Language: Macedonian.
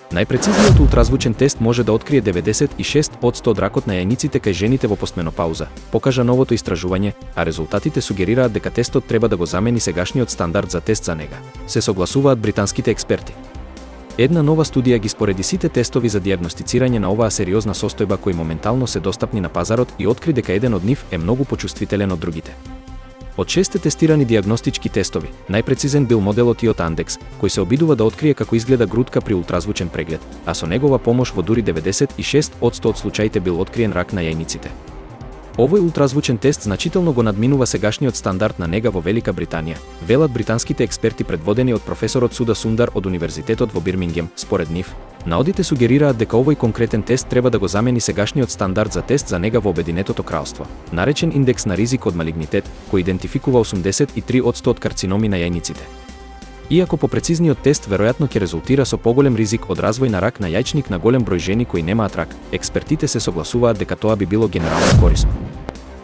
Најпрецизниот ултразвучен тест може да открие 96% ракот на јајниците кај жените во постменопауза, покажа новото истражување, а резултатите сугерираат дека тестот треба да го замени сегашниот стандард за тест за нега, се согласуваат британските експерти. Една нова студија ги спореди сите тестови за дијагностицирање на оваа сериозна состојба кои моментално се достапни на пазарот и откри дека еден од нив е многу почувствителен од другите. Од 6 тестирани дијагностички тестови, најпрецизен бил моделот IOTA Andex, кој се обидува да открие како изгледа грудка при ултразвучен преглед, а со негова помош во дури 96% од случаите бил откриен рак на јајниците. Овој ултразвучен тест значително го надминува сегашниот стандард на нега во Велика Британија, велат британските експерти предводени од професорот Суда Сундар од Универзитетот во Бирмингем. Според нив, наодите сугерираат дека овој конкретен тест треба да го замени сегашниот стандард за тест за нега во Обединетото кралство, наречен индекс на ризик од малигнитет, кој идентификува 83% од карциноми на јајниците. Иако попрецизниот тест веројатно ќе резултира со поголем ризик од развој на рак на јајчник на голем број жени кои немаат рак, експертите се согласуваат дека тоа би било генерално корисно.